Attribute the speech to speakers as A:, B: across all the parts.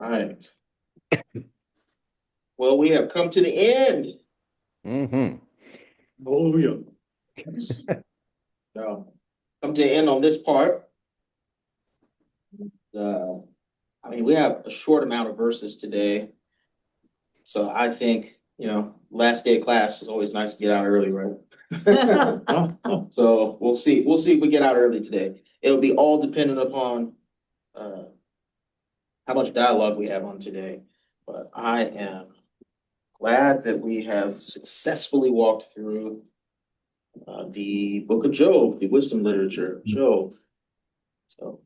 A: All right. Well, we have come to the end.
B: Mm-hmm.
C: Hallelujah.
A: So, come to the end on this part. We have a short amount of verses today. So I think, last day of class is always nice to get out early, right? So we'll see. We'll see if we get out early today. It'll be all dependent upon how much dialogue we have on today. But I am glad that we have successfully walked through the book of Job, the wisdom literature of Job. So,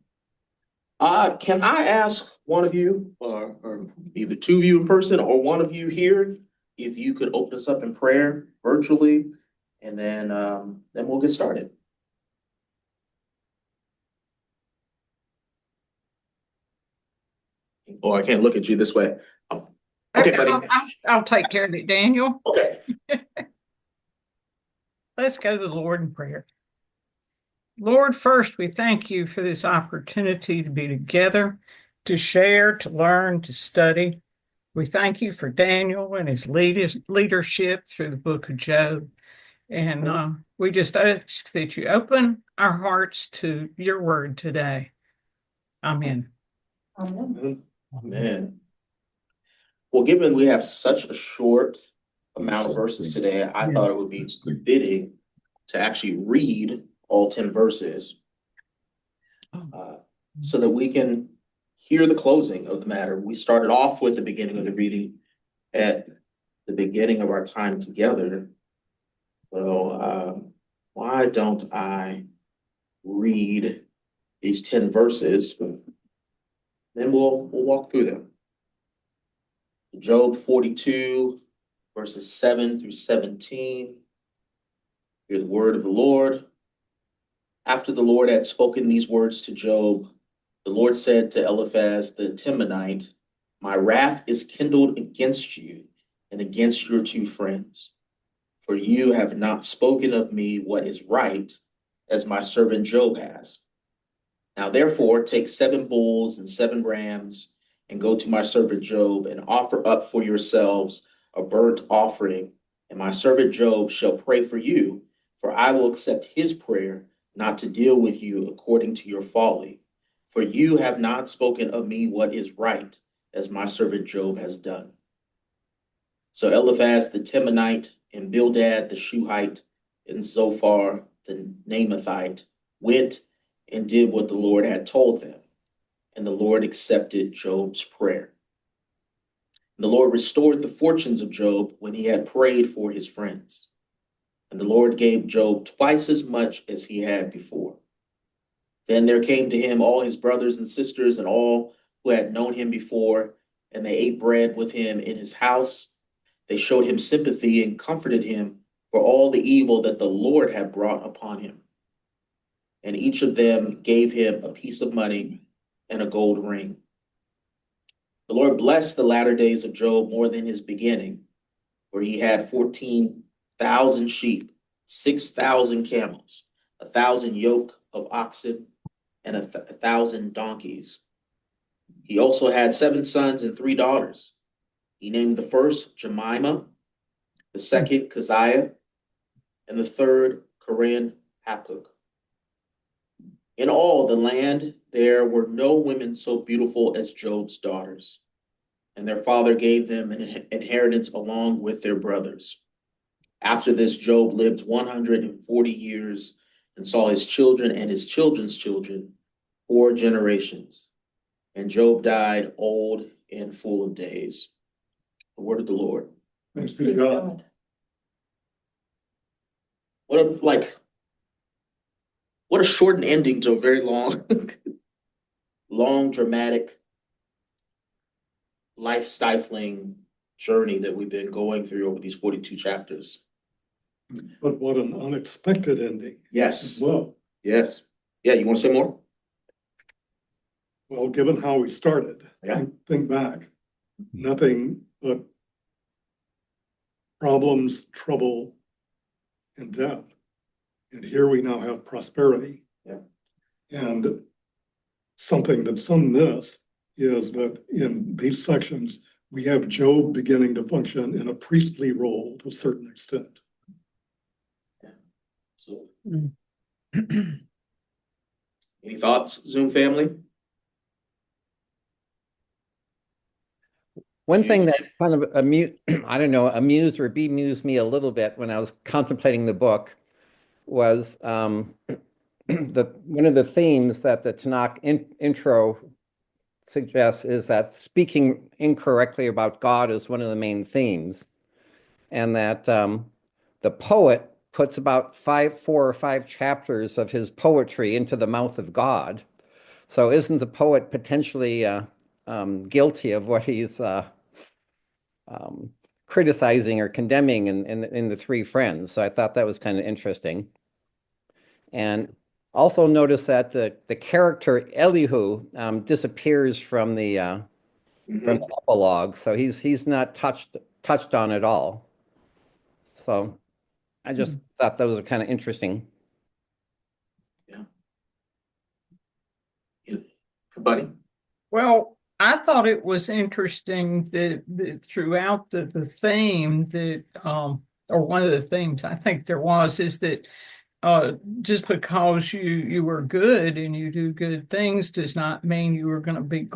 A: can I ask one of you, or either two of you in person or one of you here, if you could open us up in prayer virtually, and then we'll get started. Oh, I can't look at you this way. Oh, okay, buddy.
D: I'll take care of it, Daniel.
A: Okay.
D: Let's go to the Lord in prayer. Lord, first, we thank you for this opportunity to be together, to share, to learn, to study. We thank you for Daniel and his leadership through the book of Job. And we just ask that you open our hearts to your word today. Amen.
A: Amen. Amen. Well, given we have such a short amount of verses today, I thought it would be fitting to actually read all 10 verses so that we can hear the closing of the matter. We started off with the beginning of the reading at the beginning of our time together. So why don't I read these 10 verses? Then we'll walk through them. Job 42, verses 7 through 17. Hear the word of the Lord. After the Lord had spoken these words to Job, the Lord said to Eliphaz the Temanite, "My wrath is kindled against you and against your two friends, for you have not spoken of me what is right, as my servant Job has. Now therefore take 7 bulls and 7 rams, and go to my servant Job, and offer up for yourselves a burnt offering, and my servant Job shall pray for you, for I will accept his prayer, not to deal with you according to your folly. For you have not spoken of me what is right, as my servant Job has done." So Eliphaz the Temanite, and Bildad the Shuhite, and Zophar the Naamathite went and did what the Lord had told them. And the Lord accepted Job's prayer. And the Lord restored the fortunes of Job when he had prayed for his friends. And the Lord gave Job twice as much as he had before. Then there came to him all his brothers and sisters and all who had known him before, and they ate bread with him in his house. They showed him sympathy and comforted him for all the evil that the Lord had brought upon him. And each of them gave him a piece of money and a gold ring. The Lord blessed the latter days of Job more than his beginning, for he had 14,000 sheep, 6,000 camels, 1,000 yoke of oxen, and 1,000 donkeys. He also had 7 sons and 3 daughters. He named the first Jemima, the second Keziah, and the third Corinne Hapuk. In all the land, there were no women so beautiful as Job's daughters, and their father gave them an inheritance along with their brothers. After this, Job lived 140 years and saw his children and his children's children 4 generations. And Job died old and full of days. The word of the Lord.
C: Thanks be to God.
A: What a shortened ending to a very long, long, dramatic, life-stifling journey that we've been going through over these 42 chapters.
C: But what an unexpected ending.
A: Yes.
C: Well,
A: Yes. Yeah, you want to say more?
C: well, given how we started,
A: Yeah.
C: think back, nothing but problems, trouble, and death. And here we now have prosperity.
A: Yeah.
C: And something that some miss is that in these sections, we have Job beginning to function in a priestly role to a certain extent.
A: So,
D: Mm.
A: any thoughts, Zoom family?
B: One thing that kind of I don't know, amused or bemused me a little bit when I was contemplating the book was one of the themes that the Tanakh intro suggests is that speaking incorrectly about God is one of the main themes, and that the poet puts about 4 or 5 chapters of his poetry into the mouth of God. So isn't the poet potentially guilty of what he's criticizing or condemning in the Three Friends? So I thought that was kind of interesting. And also notice that the character Elihu disappears from the epilogue, so he's not touched on at all. So I just thought those are kind of interesting.
A: Yeah. Buddy?
D: Well, I thought it was interesting that throughout the theme that or one of the themes I think there was is that just because you were good and you do good things does not mean you are going to be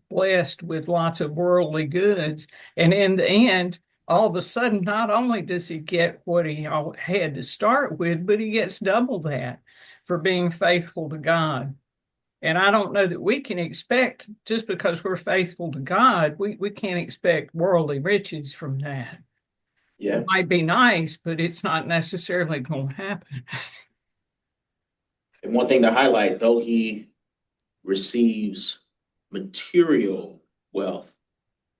D: blessed with lots of worldly goods. And in the end, all of a sudden, not only does he get what he had to start with, but he gets double that for being faithful to God. And I don't know that we can expect, just because we're faithful to God, we can't expect worldly riches from that.
A: Yeah.
D: It might be nice, but it's not necessarily going to happen.
A: And one thing to highlight, though he receives material wealth,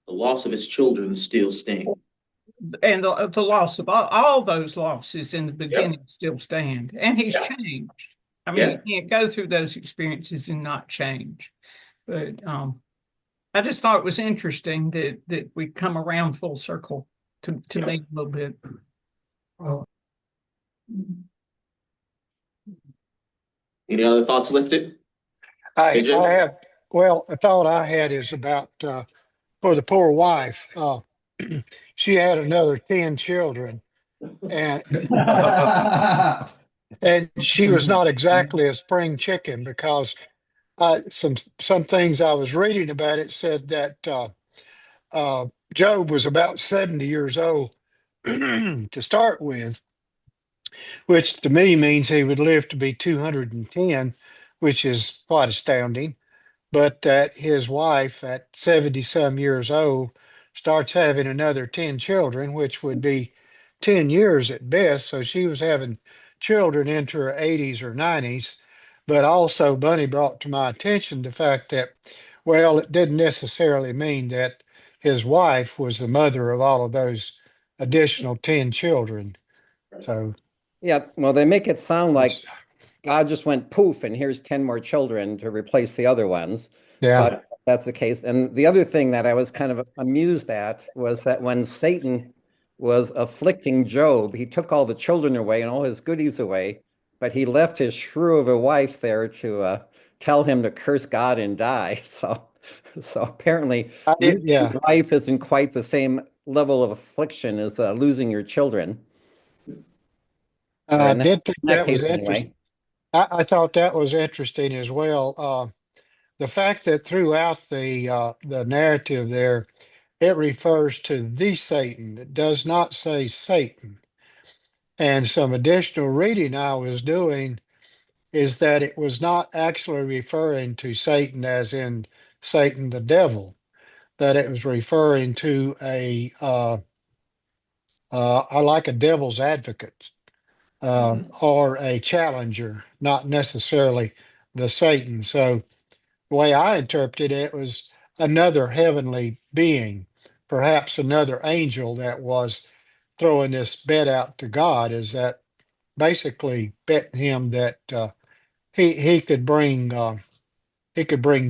A: the loss of his children still sting.
D: And the loss of all those losses in the beginning still stand. And he's changed. I mean, you can't go through those experiences and not change. But I just thought it was interesting that we come around full circle to me a little bit.
A: Any other thoughts lifted?
E: I
A: AJ?
E: have, well, a thought I had is about for the poor wife. She had another 10 children, and and she was not exactly a spring chicken, because some things I was reading about it said that Job was about 70 years old to start with, which to me means he would live to be 210, which is quite astounding. But that his wife at 70 some years old starts having another 10 children, which would be 10 years at best. So she was having children into her 80s or 90s. But also, Bunny brought to my attention the fact that, well, it didn't necessarily mean that his wife was the mother of all of those additional 10 children. So,
B: Yeah, well, they make it sound like
E: it's-
B: God just went poof, and here's 10 more children to replace the other ones. So I
E: yeah.
B: don't know if that's the case. And the other thing that I was kind of amused at was that when Satan was afflicting Job, he took all the children away and all his goodies away, but he left his shrew of a wife there to tell him to curse God and die. So apparently, losing
E: Yeah.
B: your wife isn't quite the same level of affliction as losing your children, or
E: I
B: in
E: did think
B: that
E: that
B: case
E: was
B: anyway.
E: interesting. I thought that was interesting as well. The fact that throughout the narrative there, it refers to the Satan. It does not say Satan. And some additional reading I was doing is that it was not actually referring to Satan as in Satan the devil, that it was referring to I like a devil's advocate, or a challenger, not necessarily the Satan. So the way I interpreted it was another heavenly being, perhaps another angel that was throwing this bet out to God, is that basically betting him that he he could bring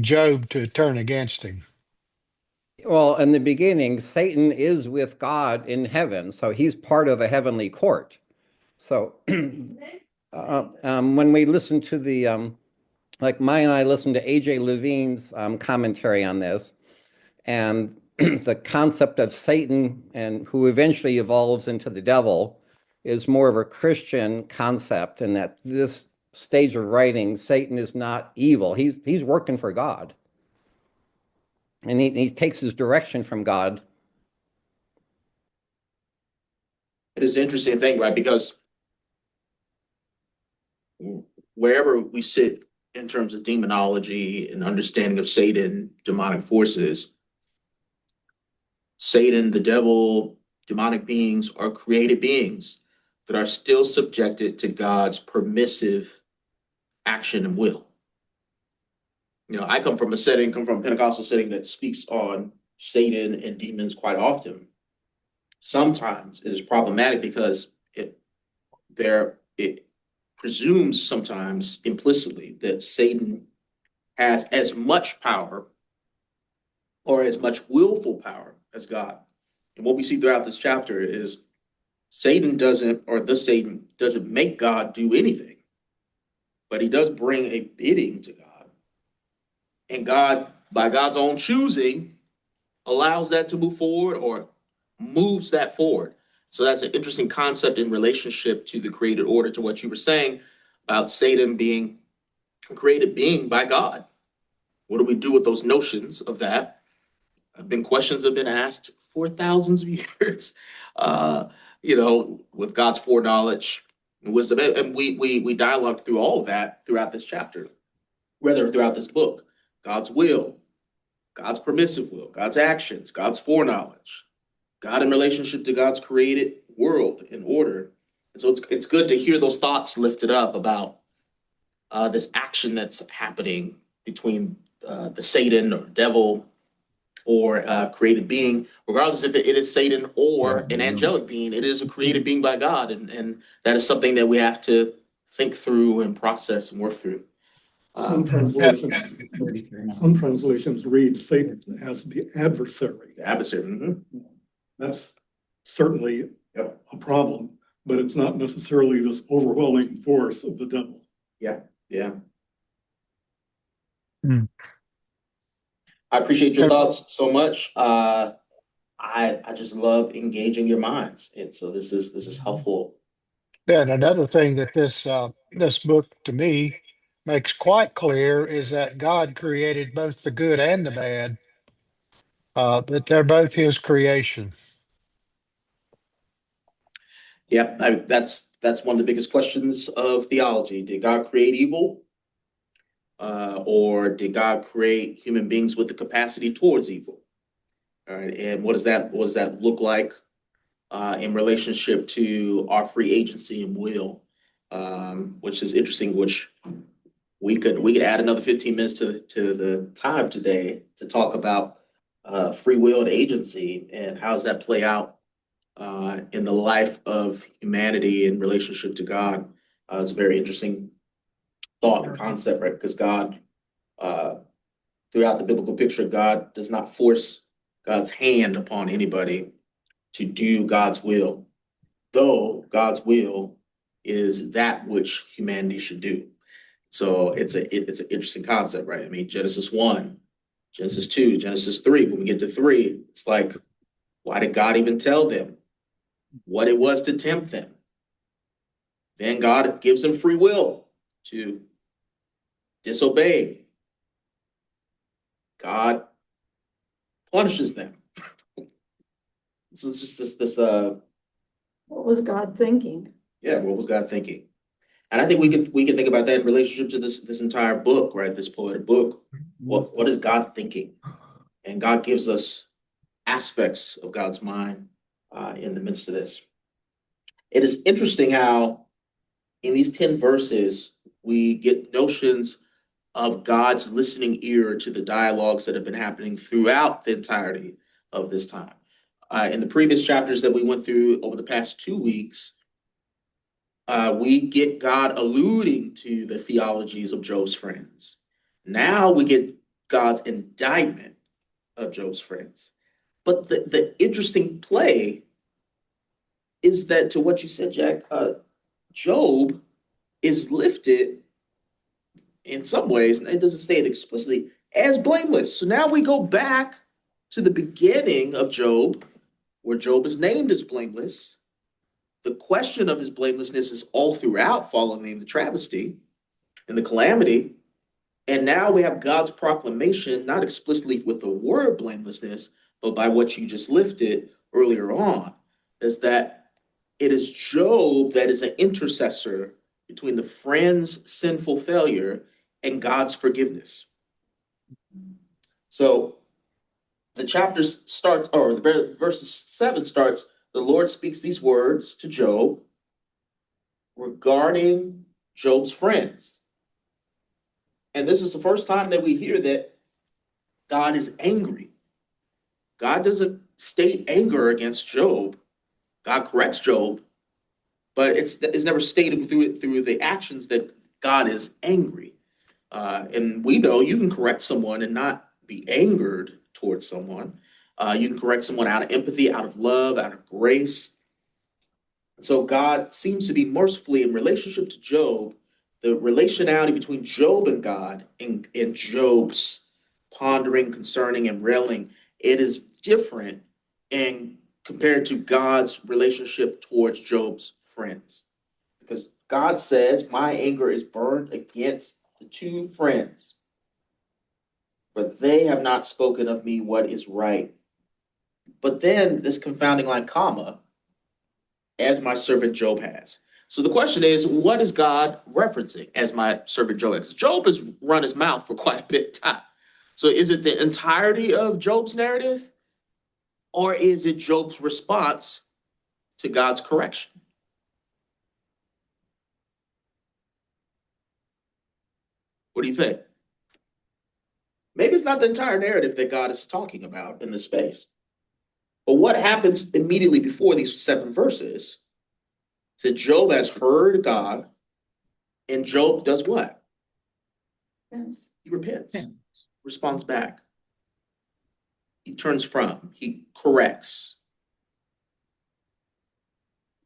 E: Job to turn against him.
B: Well, in the beginning, Satan is with God in heaven, so he's part of the heavenly court. So when we listen to the like Maya and I listened to A.J. Levine's commentary on this, and the concept of Satan, and who eventually evolves into the devil, is more of a Christian concept, and that this stage of writing, Satan is not evil. He's working for God, and he takes his direction from God.
A: It is an interesting thing, right? Because wherever we sit in terms of demonology and understanding of Satan, demonic forces, Satan, the devil, demonic beings are created beings that are still subjected to God's permissive action and will. You know, I come from a Pentecostal setting that speaks on Satan and demons quite often. Sometimes it is problematic because it presumes sometimes implicitly that Satan has as much power or as much willful power as God. And what we see throughout this chapter is Satan doesn't make God do anything, but he does bring a bidding to God. And God, by God's own choosing, allows that to move forward or moves that forward. So that's an interesting concept in relationship to the created order, to what you were saying about Satan being a created being by God. What do we do with those notions of that? Questions have been asked for thousands of years, with God's foreknowledge and wisdom. And we dialogued through all of that throughout this chapter, rather throughout this book. God's will, God's permissive will, God's actions, God's foreknowledge, God in relationship to God's created world and order. And so it's good to hear those thoughts lifted up about this action that's happening between the Satan or devil or created being, regardless if it is Satan or an angelic being. It is a created being by God, and that is something that we have to think through and process and work through.
C: Some translations read Satan as the adversary.
A: The adversary. Mm-hmm.
C: That's certainly
A: Yep.
C: a problem, but it's not necessarily this overwhelming force of the devil.
A: Yeah.
E: Mm.
A: I appreciate your thoughts so much. I just love engaging your minds, and so this is helpful.
E: Yeah, and another thing that this book to me makes quite clear is that God created both the good and the bad, that they're both His creation.
A: Yeah, that's one of the biggest questions of theology. Did God create evil, or did God create human beings with the capacity towards evil? All right, and what does that look like in relationship to our free agency and will, which is interesting. Which we could add another 15 minutes to the time today to talk about free will and agency, and how does that play out in the life of humanity in relationship to God. It's a very interesting thought and concept, right? Because God, throughout the biblical picture, God does not force God's hand upon anybody to do God's will, though God's will is that which humanity should do. So it's an interesting concept, right? I mean, Genesis 1, Genesis 2, Genesis 3. When we get to 3, it's like, why did God even tell them what it was to tempt them? Then God gives them free will to disobey. God punishes them. So it's just this
F: What was God thinking?
A: yeah, what was God thinking? And I think we can think about that in relationship to this entire book, right? This poetic book. What is God thinking? And God gives us aspects of God's mind in the midst of this. It is interesting how in these 10 verses we get notions of God's listening ear to the dialogues that have been happening throughout the entirety of this time. In the previous chapters that we went through over the past 2 weeks, we get God alluding to the theologies of Job's friends. Now we get God's indictment of Job's friends. But the interesting play is that, to what you said, Jack, Job is lifted in some ways, it doesn't state explicitly, as blameless. So now we go back to the beginning of Job, where Job is named as blameless. The question of his blamelessness is all throughout following the travesty and the calamity. And now we have God's proclamation, not explicitly with the word blamelessness, but by what you just lifted earlier on, is that it is Job that is an intercessor between the friend's sinful failure and God's forgiveness. So the chapter starts, or the verses 7 starts, the Lord speaks these words to Job regarding Job's friends. And this is the first time that we hear that God is angry. God doesn't state anger against Job. God corrects Job, but it's never stated through the actions that God is angry. And we know you can correct someone and not be angered towards someone. You can correct someone out of empathy, out of love, out of grace. So God seems to be mercifully in relationship to Job. The relationality between Job and God and Job's pondering, concerning, and railing, it is different and compared to God's relationship towards Job's friends. Because God says, my anger is burned against the two friends, but they have not spoken of me what is right. But then this confounding line, comma, as my servant Job has. So the question is, what is God referencing as my servant Job has? Job has run his mouth for quite a bit of time. So is it the entirety of Job's narrative? Or is it Job's response to God's correction? What do you think? Maybe it's not the entire narrative that God is talking about in this space. But what happens immediately before these 7 verses? That Job has heard God, and Job does what?
F: Yes.
A: He repents, responds back. He turns from, he corrects.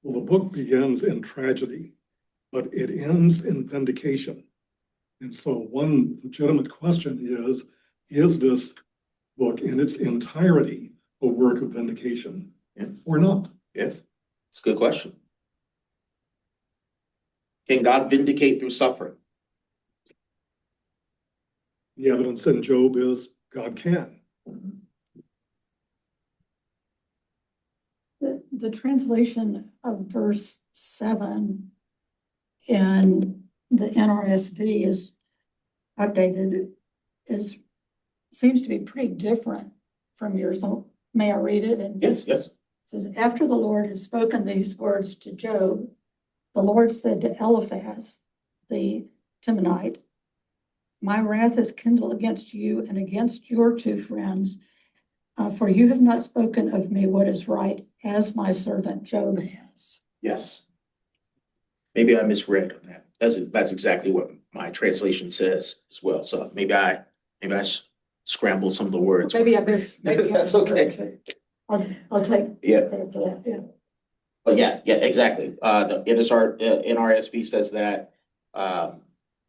C: Well, the book begins in tragedy, but it ends in vindication. And so one legitimate question is this book in its entirety a work of vindication or not?
A: Yeah, it's a good question. Can God vindicate through suffering?
C: The evidence in Job is God can.
F: The translation of verse 7 in the NRSV is updated, seems to be pretty different from yours. So may I read it? And
A: Yes.
F: it says, after the Lord has spoken these words to Job, the Lord said to Eliphaz, the Temanite, my wrath is kindled against you and against your 2 friends, for you have not spoken of me what is right, as my servant Job has.
A: Yes. Maybe I misread on that. That's exactly what my translation says as well. So maybe I scrambled some of the words.
F: Maybe that's
A: okay.
F: I'll take that. Yeah.
A: But yeah, exactly. The NRSV says that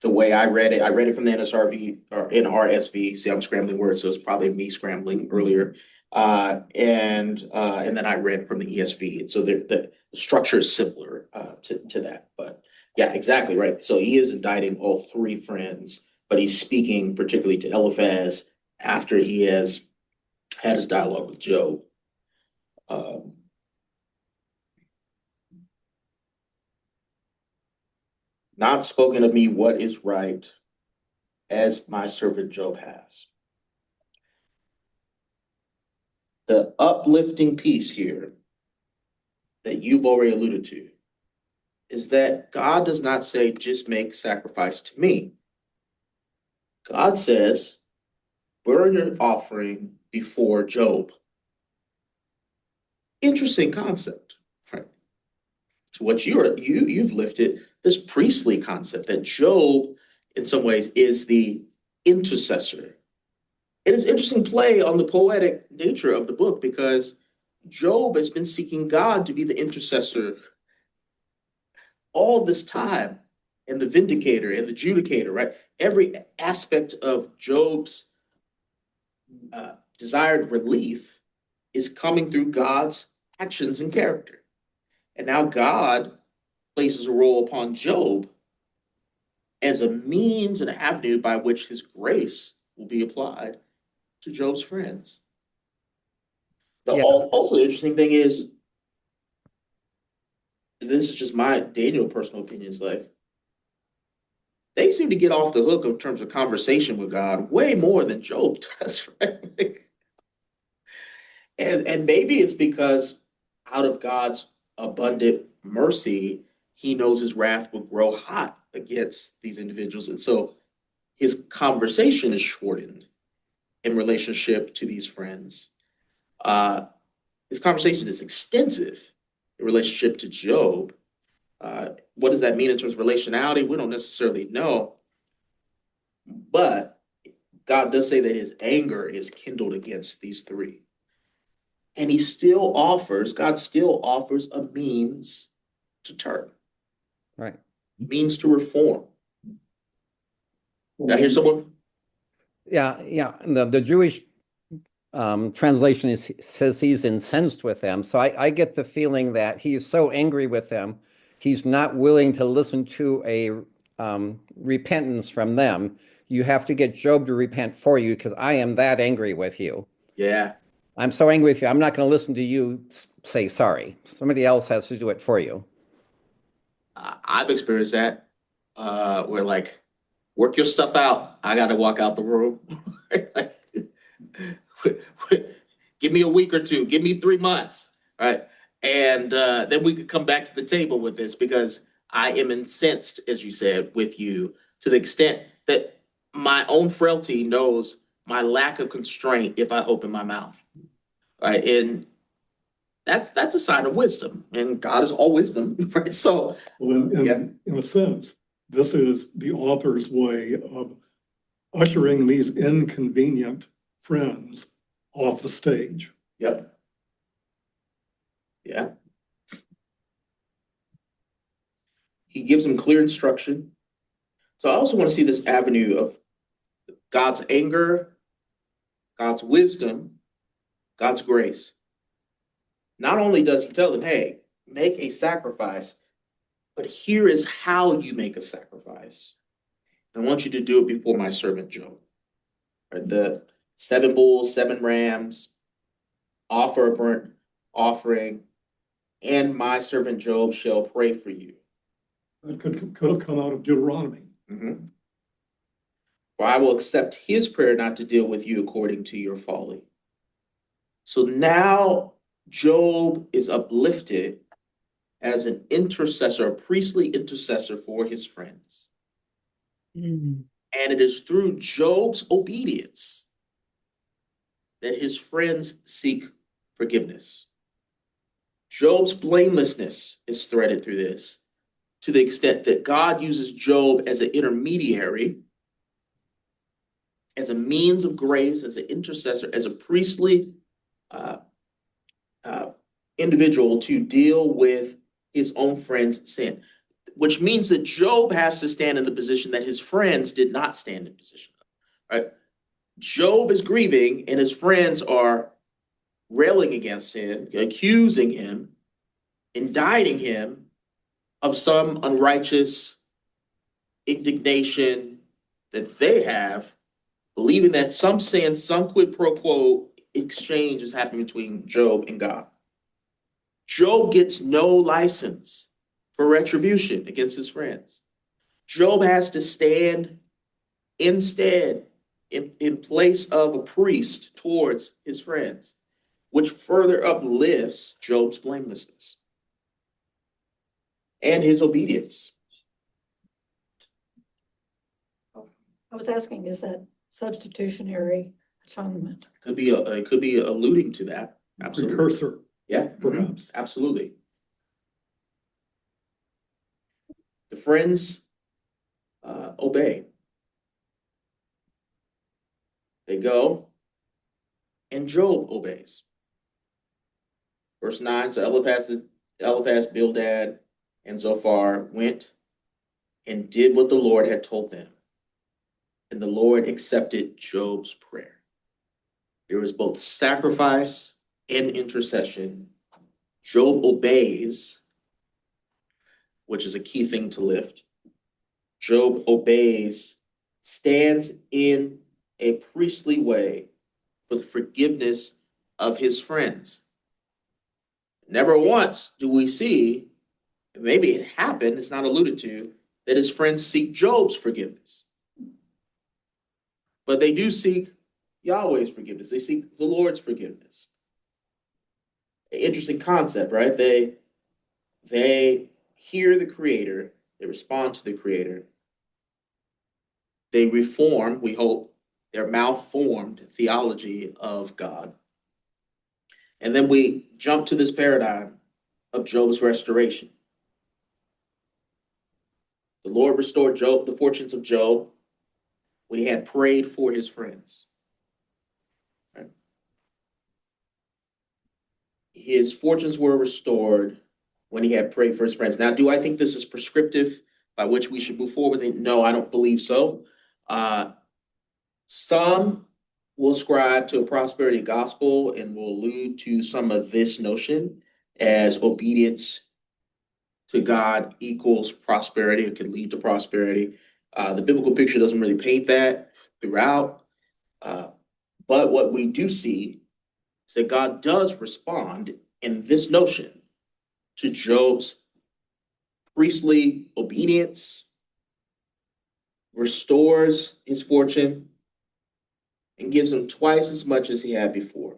A: the way I read it from the NSRV or NRSV. See, I'm scrambling words, so it's probably me scrambling earlier. And then I read from the ESV. And so the structure is similar to that. But yeah, exactly right. So he is indicting all 3 friends, but he's speaking particularly to Eliphaz after he has had his dialogue with Job. Not spoken of me what is right, as my servant Job has. The uplifting piece here that you've already alluded to is that God does not say, just make sacrifice to me. God says, burn your offering before Job. Interesting concept, right? To what you've lifted, this priestly concept that Job, in some ways, is the intercessor. It is interesting play on the poetic nature of the book because Job has been seeking God to be the intercessor all this time. and the vindicator and the judicator, right? Every aspect of Job's desired relief is coming through God's actions and character. And now God places a role upon Job as a means and avenue by which his grace will be applied to Job's friends. The
B: Yeah.
A: also interesting thing is, this is just my Daniel personal opinions, like they seem to get off the hook in terms of conversation with God way more than Job does, right? And maybe it's because out of God's abundant mercy, he knows his wrath will grow hot against these individuals. And so his conversation is shortened in relationship to these friends. His conversation is extensive in relationship to Job. What does that mean in terms of relationality? We don't necessarily know. But God does say that his anger is kindled against these three. And God still offers a means to turn,
B: Right.
A: means to reform. Did I hear someone?
B: Yeah, yeah. And the Jewish translation says he's incensed with them. So I get the feeling that he is so angry with them, he's not willing to listen to a repentance from them. You have to get Job to repent for you because I am that angry with you.
A: Yeah.
B: I'm so angry with you. I'm not going to listen to you say sorry. Somebody else has to do it for you.
A: I've experienced that where like, work your stuff out. I got to walk out the room. Give me a week or two. Give me 3 months. Right. And then we could come back to the table with this because I am incensed, as you said, with you to the extent that my own frailty knows my lack of constraint if I open my mouth. Right. And that's a sign of wisdom. And God is all wisdom. Right. So,
C: Well, in a sense, this is the author's way of ushering these inconvenient friends off the stage.
A: yep. Yeah. He gives them clear instruction. So I also want to see this avenue of God's anger, God's wisdom, God's grace. Not only does he tell them, hey, make a sacrifice, but here is how you make a sacrifice. I want you to do it before my servant Job. Right? The 7 bulls, 7 rams, offer a burnt offering, and my servant Job shall pray for you.
C: That could have come out of Deuteronomy.
A: Mm-hmm. For I will accept his prayer not to deal with you according to your folly. So now Job is uplifted as an intercessor, a priestly intercessor for his friends. And it is through Job's obedience that his friends seek forgiveness. Job's blamelessness is threaded through this to the extent that God uses Job as an intermediary, as a means of grace, as an intercessor, as a priestly individual to deal with his own friend's sin, which means that Job has to stand in the position that his friends did not stand in position. Right? Job is grieving, and his friends are railing against him, accusing him, indicting him of some unrighteous indignation that they have, believing that some sense, some quid pro quo exchange is happening between Job and God. Job gets no license for retribution against his friends. Job has to stand instead in place of a priest towards his friends, which further uplifts Job's blamelessness and his obedience.
F: I was asking, is that substitutionary atonement?
A: It could be alluding to that. Absolutely.
C: Precursor.
A: Yeah,
C: perhaps.
A: absolutely. The friends obey. They go, and Job obeys. Verse 9, so Eliphaz, Bildad, and Zophar went and did what the Lord had told them. And the Lord accepted Job's prayer. There was both sacrifice and intercession. Job obeys, which is a key thing to lift. Job obeys, stands in a priestly way for the forgiveness of his friends. Never once do we see, maybe it happened, it's not alluded to, that his friends seek Job's forgiveness. But they do seek Yahweh's forgiveness. They seek the Lord's forgiveness. Interesting concept, right? They hear the Creator, they respond to the Creator, they reform, we hope, their malformed theology of God. And then we jump to this paradigm of Job's restoration. The Lord restored Job, the fortunes of Job, when he had prayed for his friends. Right? His fortunes were restored when he had prayed for his friends. Now, do I think this is prescriptive by which we should move forward? No, I don't believe so. Some will ascribe to a prosperity gospel and will allude to some of this notion as obedience to God equals prosperity. It can lead to prosperity. The biblical picture doesn't really paint that throughout. But what we do see is that God does respond in this notion to Job's priestly obedience, restores his fortune, and gives him twice as much as he had before.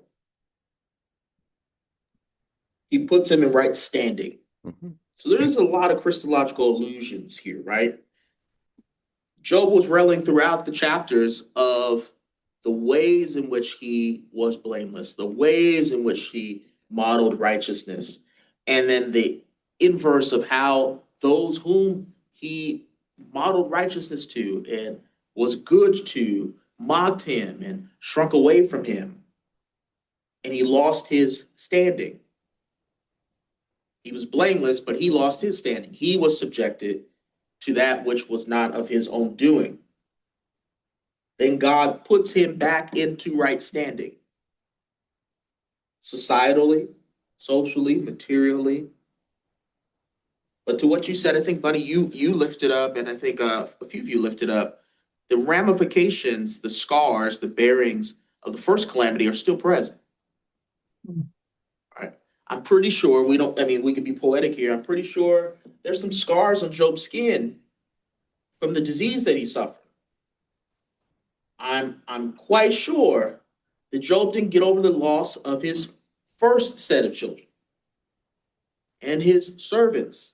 A: He puts him in right standing. Mm-hmm. So there's a lot of Christological allusions here, right? Job was railing throughout the chapters of the ways in which he was blameless, the ways in which he modeled righteousness, and then the inverse of how those whom he modeled righteousness to and was good to mocked him and shrunk away from him, and he lost his standing. He was blameless, but he lost his standing. He was subjected to that which was not of his own doing. Then God puts him back into right standing, societally, socially, materially. But to what you said, I think, buddy, you lifted up, and I think a few of you lifted up, the ramifications, the scars, the bearings of the first calamity are still present. Right? I'm pretty sure we could be poetic here. I'm pretty sure there's some scars on Job's skin from the disease that he suffered. I'm quite sure that Job didn't get over the loss of his first set of children and his servants.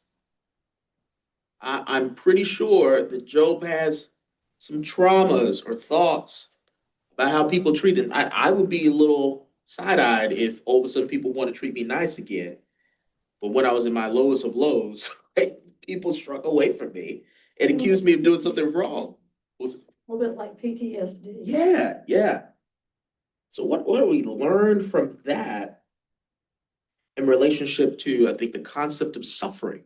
A: I'm pretty sure that Job has some traumas or thoughts about how people treat him. I would be a little side-eyed if all of a sudden people want to treat me nice again. But when I was in my lowest of lows, right, people struck away from me and accused me of doing something wrong.
F: A little bit like PTSD.
A: Yeah. So what do we learn from that in relationship to, I think, the concept of suffering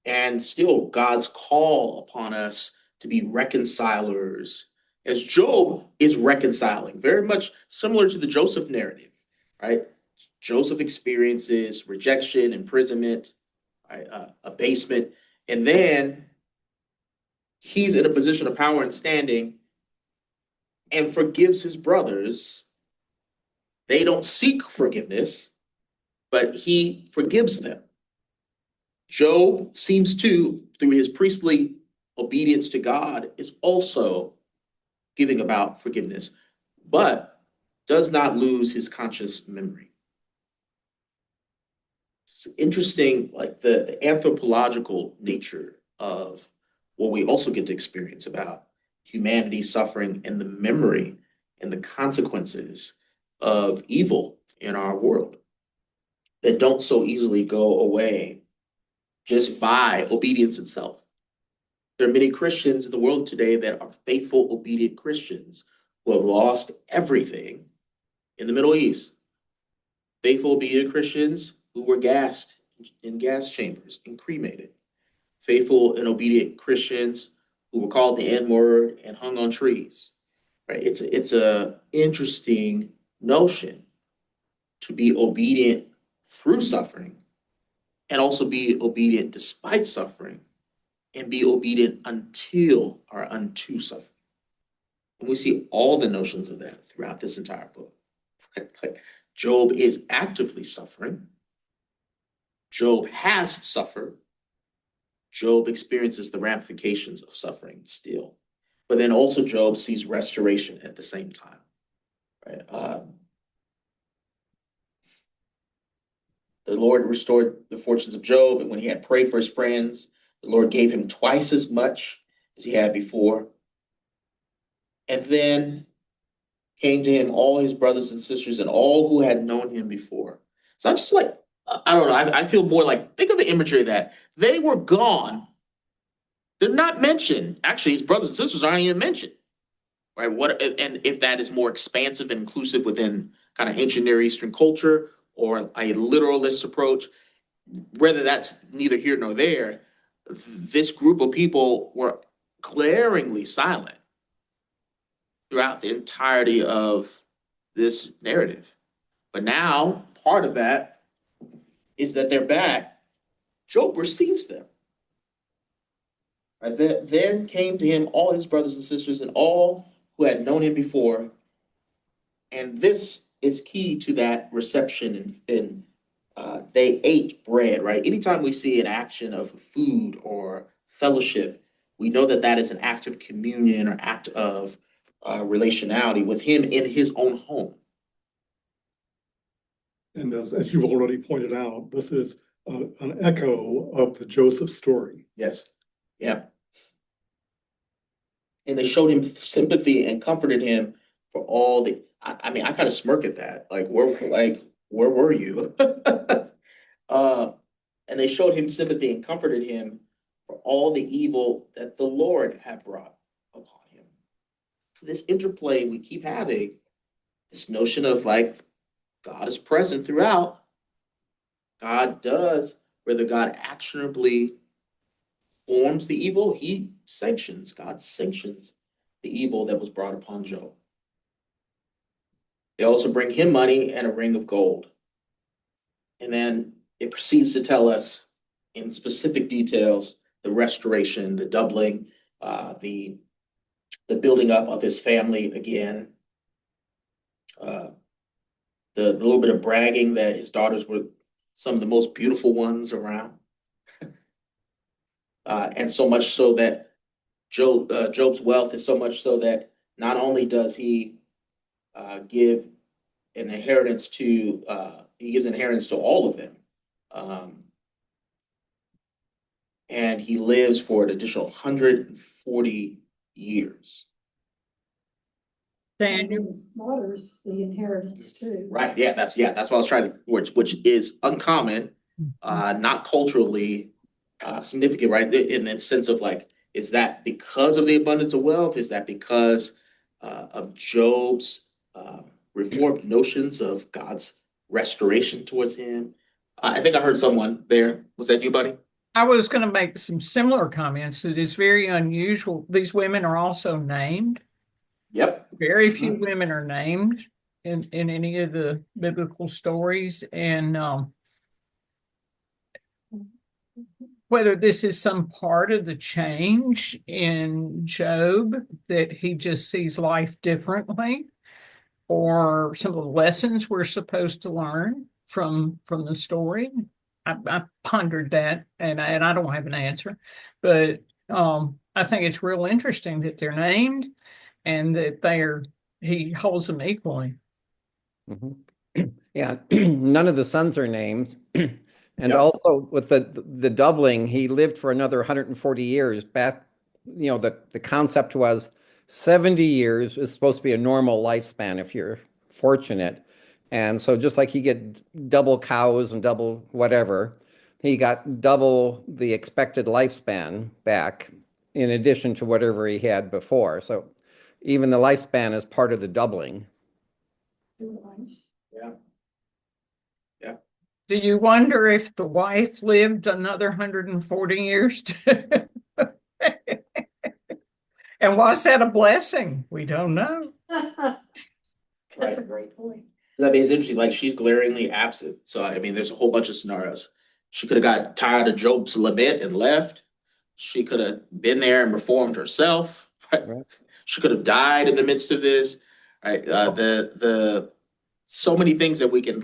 A: and still God's call upon us to be reconcilers, as Job is reconciling, very much similar to the Joseph narrative, right? Joseph experiences rejection, imprisonment, right, abasement, and then he's in a position of power and standing and forgives his brothers. They don't seek forgiveness, but he forgives them. Job seems to, through his priestly obedience to God, is also giving about forgiveness, but does not lose his conscious memory. It's interesting, like the anthropological nature of what we also get to experience about humanity suffering and the memory and the consequences of evil in our world that don't so easily go away just by obedience itself. There are many Christians in the world today that are faithful, obedient Christians who have lost everything in the Middle East. Faithful, obedient Christians who were gassed in gas chambers and cremated. faithful and obedient Christians who were called the N word and hung on trees. Right? It's a interesting notion to be obedient through suffering and also be obedient despite suffering and be obedient until or unto suffering. And we see all the notions of that throughout this entire book. Right? Like Job is actively suffering. Job has suffered. Job experiences the ramifications of suffering still. But then also Job sees restoration at the same time. Right? The Lord restored the fortunes of Job, and when he had prayed for his friends, the Lord gave him twice as much as he had before. And then came to him all his brothers and sisters and all who had known him before. So I just like, I don't know, I feel more like, think of the imagery of that. They were gone. They're not mentioned. Actually, his brothers and sisters aren't even mentioned. Right? What, and if that is more expansive and inclusive within kind of ancient Near Eastern culture or a literalist approach, whether that's neither here nor there, this group of people were glaringly silent throughout the entirety of this narrative. But now, part of that is that they're back. Job receives them. Right? Then came to him all his brothers and sisters and all who had known him before. And this is key to that reception. And they ate bread, right? Anytime we see an action of food or fellowship, we know that that is an act of communion or act of relationality with him in his own home.
C: And as you've already pointed out, this is an echo of the Joseph story.
A: Yes. Yeah. And they showed him sympathy and comforted him for all the. I mean, I kind of smirk at that. Where were you? And they showed him sympathy and comforted him for all the evil that the Lord had brought upon him. So this interplay we keep having, this notion of like God is present throughout. God does, whether God actionably forms the evil, God sanctions the evil that was brought upon Job. They also bring him money and a ring of gold. And then it proceeds to tell us in specific details the restoration, the doubling, the building up of his family again, the little bit of bragging that his daughters were some of the most beautiful ones around. And so much so that Job's wealth is so much so that not only does he give an inheritance to he gives inheritance to all of them, and he lives for an additional 140 years.
D: Daniel.
F: His daughters, the inheritance too.
A: Right. Yeah. That's what I was trying to, which is uncommon, not culturally significant, right? In the sense of like, is that because of the abundance of wealth? Is that because of Job's reformed notions of God's restoration towards him? I think I heard someone there. Was that you, buddy?
D: I was going to make some similar comments. It is very unusual. These women are also named.
A: Yep.
D: Very few women are named in any of the biblical stories. And whether this is some part of the change in Job, that he just sees life differently, or some of the lessons we're supposed to learn from the story. I pondered that, and I don't have an answer, but I think it's real interesting that they're named and that he holds them equally.
B: Mm-hmm. Yeah, none of the sons are named. And
A: Yep.
B: also with the doubling, he lived for another 140 years. Back, the concept was 70 years is supposed to be a normal lifespan if you're fortunate. And so just like he get double cows and double whatever, he got double the expected lifespan back in addition to whatever he had before. So even the lifespan is part of the doubling.
F: Two lives.
A: Yeah. Yeah.
D: Do you wonder if the wife lived another 140 years? And was that a blessing? We don't know.
F: That's a great point.
A: I mean, it's interesting, like she's glaringly absent. So, I mean, there's a whole bunch of scenarios. She could have got tired of Job's lament and left. She could have been there and reformed herself. Right?
B: Right.
A: She could have died in the midst of this. Right? The so many things that we can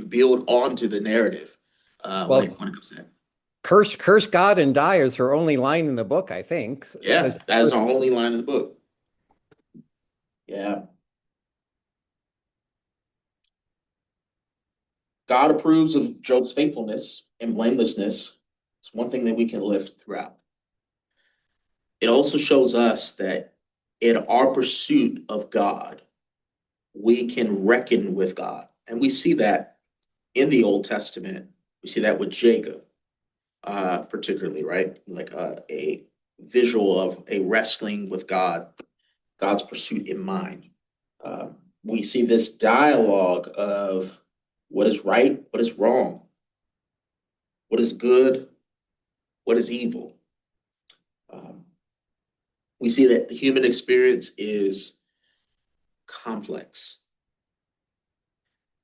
A: build onto the narrative
B: Well,
A: when it comes to that.
B: Curse God and die is her only line in the book, I think.
A: Yeah, that is our only line in the book. Yeah. God approves of Job's faithfulness and blamelessness. It's one thing that we can lift throughout. It also shows us that in our pursuit of God, we can reckon with God. And we see that in the Old Testament. We see that with Jacob, particularly, right? Like a visual of a wrestling with God, God's pursuit in mind. We see this dialogue of what is right, what is wrong, what is good, what is evil. We see that the human experience is complex.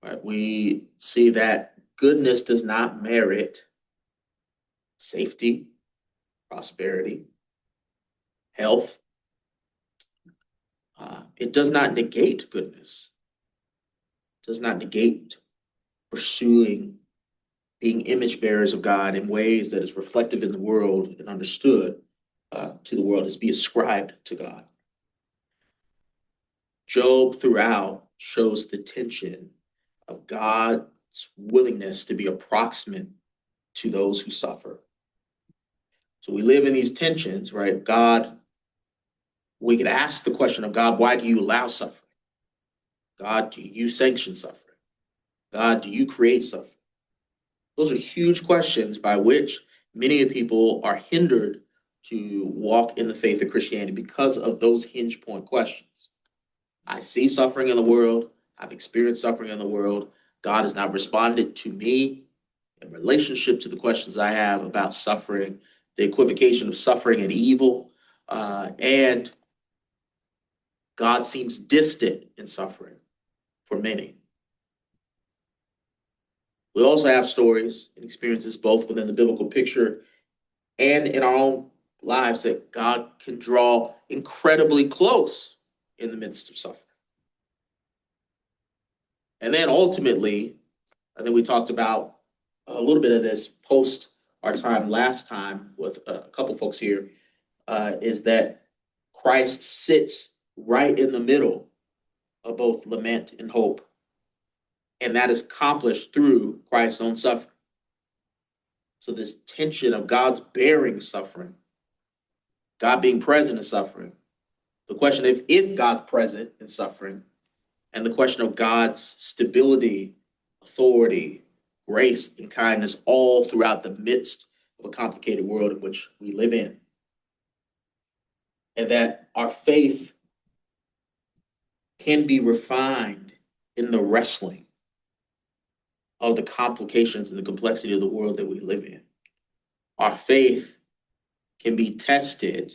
A: Right? We see that goodness does not merit safety, prosperity, health. It does not negate goodness, it does not negate pursuing being image bearers of God in ways that is reflective in the world and understood to the world as be ascribed to God. Job throughout shows the tension of God's willingness to be approximate to those who suffer. So we live in these tensions, right? God, we could ask the question of God, why do you allow suffering? God, do you sanction suffering? God, do you create suffering? Those are huge questions by which many people are hindered to walk in the faith of Christianity because of those hinge point questions. I see suffering in the world. I've experienced suffering in the world. God has not responded to me in relationship to the questions I have about suffering, the equivocation of suffering and evil, and God seems distant in suffering for many. We also have stories and experiences both within the biblical picture and in our own lives that God can draw incredibly close in the midst of suffering. And then ultimately, I think we talked about a little bit of this post our time last time with a couple folks here, is that Christ sits right in the middle of both lament and hope. And that is accomplished through Christ's own suffering. So this tension of God's bearing suffering, God being present in suffering, the question of if God's present in suffering, and the question of God's stability, authority, grace, and kindness all throughout the midst of a complicated world in which we live in. And that our faith can be refined in the wrestling of the complications and the complexity of the world that we live in. Our faith can be tested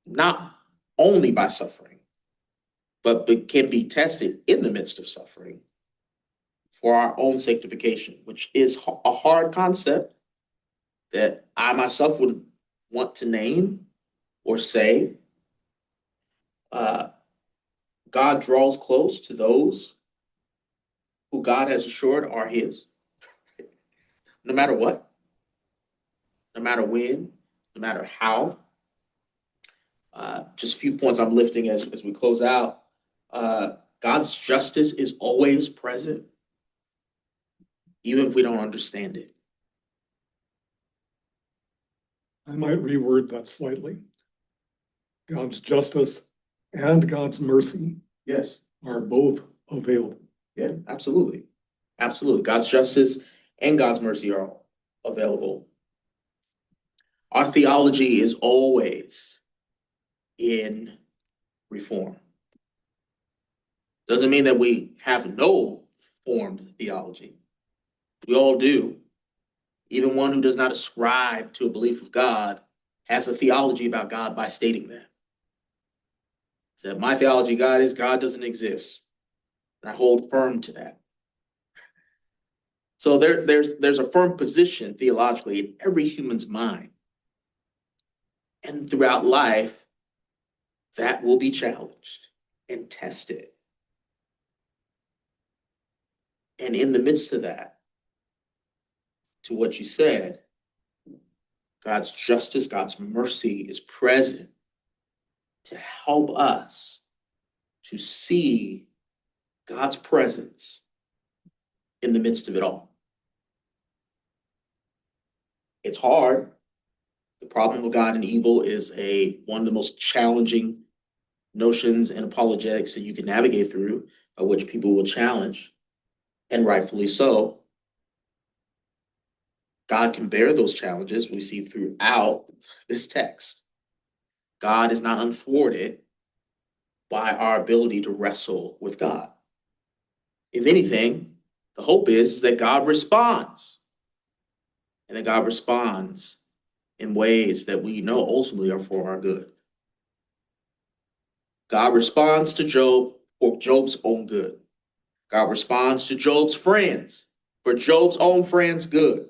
A: not only by suffering, but can be tested in the midst of suffering for our own sanctification, which is a hard concept that I myself would want to name or say. God draws close to those who God has assured are his, no matter what, no matter when, no matter how. Just a few points I'm lifting as we close out. God's justice is always present, even if we don't understand it.
C: I might reword that slightly. God's justice and God's mercy
A: Yes.
C: are both available.
A: Yeah, absolutely. Absolutely. God's justice and God's mercy are available. Our theology is always in reform. Doesn't mean that we have no formed theology, We all do. Even one who does not ascribe to a belief of God has a theology about God by stating that. So my theology of God is God doesn't exist. And I hold firm to that. So there's a firm position theologically in every human's mind. And throughout life, that will be challenged and tested. And in the midst of that, to what you said, God's justice, God's mercy is present to help us to see God's presence in the midst of it all. It's hard. The problem of God and evil is one of the most challenging notions and apologetics that you can navigate through, of which people will challenge, and rightfully so. God can bear those challenges we see throughout this text. God is not unthwarted by our ability to wrestle with God. If anything, the hope is that God responds, and that God responds in ways that we know ultimately are for our good. God responds to Job for Job's own good. God responds to Job's friends for Job's own friends' good.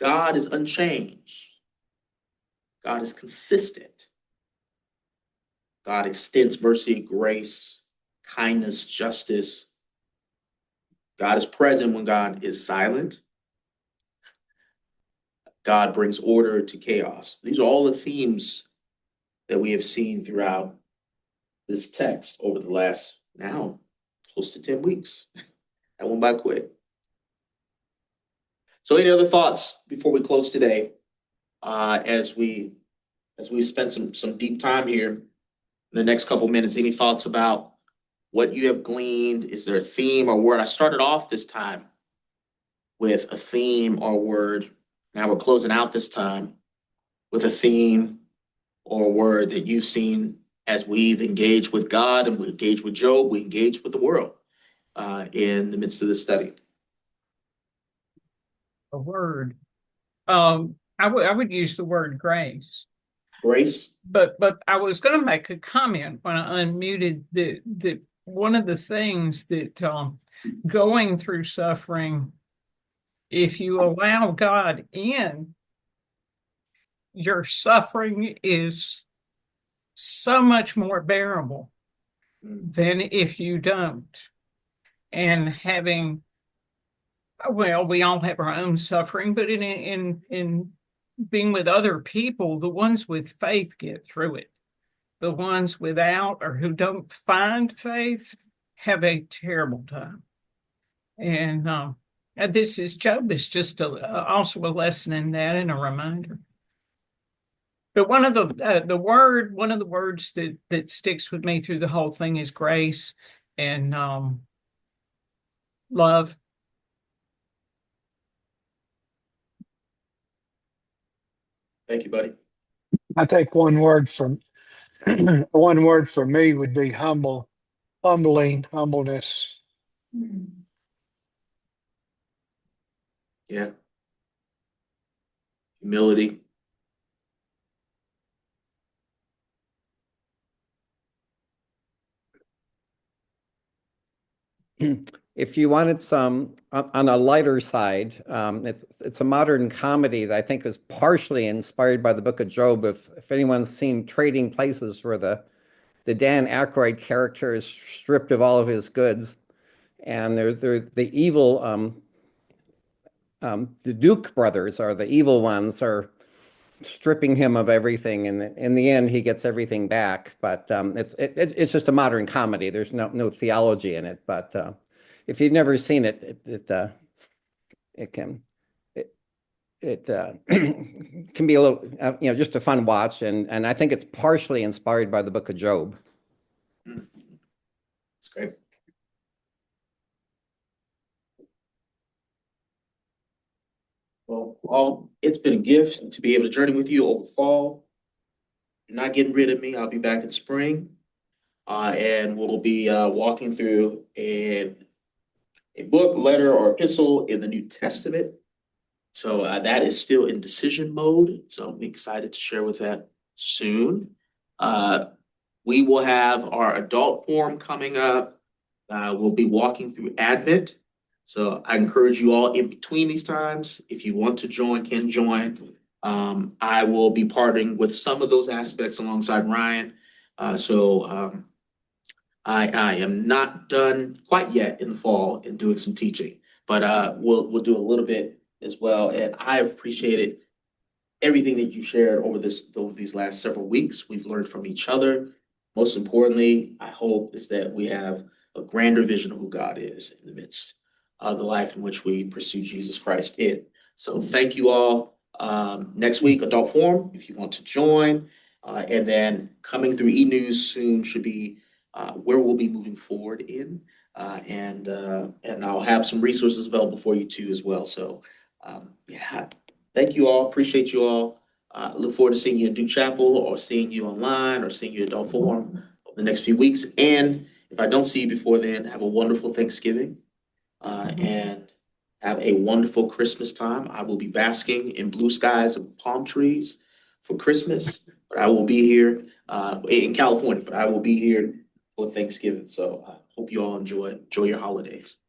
A: God is unchanged. God is consistent. God extends mercy, grace, kindness, justice. God is present when God is silent. God brings order to chaos. These are all the themes that we have seen throughout this text over the last now close to 10 weeks. That went by quick. So any other thoughts before we close today? As we spend some deep time here in the next couple minutes, any thoughts about what you have gleaned? Is there a theme or word? I started off this time with a theme or word. Now we're closing out this time with a theme or word that you've seen as we've engaged with God and we engage with Job, we engage with the world in the midst of this study.
D: A word. I would use the word grace.
A: Grace.
D: But I was going to make a comment when I unmuted that one of the things that going through suffering, if you allow God in, your suffering is so much more bearable than if you don't. And we all have our own suffering, but in being with other people, the ones with faith get through it. The ones without or who don't find faith have a terrible time. And this is Job is just also a lesson in that and a reminder. But one of the words that sticks with me through the whole thing is grace and love.
A: Thank you, buddy.
E: I think one word for me would be humbleness.
A: Yeah. Humility.
B: If you wanted some on a lighter side, it's a modern comedy that I think is partially inspired by the book of Job. If anyone's seen Trading Places, where the Dan Aykroyd character is stripped of all of his goods, and they're the evil the Duke brothers are the evil ones, are stripping him of everything, and in the end he gets everything back. But it's just a modern comedy. There's no theology in it. But if you've never seen it, it can can be a little just a fun watch, and I think it's partially inspired by the book of Job.
A: It's great. Well, it's been a gift to be able to journey with you over fall. You're not getting rid of me. I'll be back in spring. And we'll be walking through a book, letter, or epistle in the New Testament. So that is still in decision mode. So I'm excited to share with that soon. We will have our adult forum coming up. We'll be walking through Advent. So I encourage you all in between these times, if you want to join, can join. I will be partnering with some of those aspects alongside Ryan. I am not done quite yet in the fall in doing some teaching, but we'll do a little bit as well. And I appreciated everything that you shared over these last several weeks. We've learned from each other. Most importantly, I hope is that we have a grander vision of who God is in the midst of the life in which we pursue Jesus Christ in. So thank you all. Next week, Adult Forum, if you want to join. And then coming through e-news soon should be where we'll be moving forward in. And I'll have some resources available for you too as well. So yeah, thank you all. Appreciate you all. Look forward to seeing you in Duke Chapel or seeing you online or seeing you at Adult Forum over the next few weeks. And if I don't see you before then, have a wonderful Thanksgiving and have a wonderful Christmas time. I will be basking in blue skies and palm trees for Christmas, but I will be here in California, but I will be here for Thanksgiving. So I hope you all enjoy your holidays.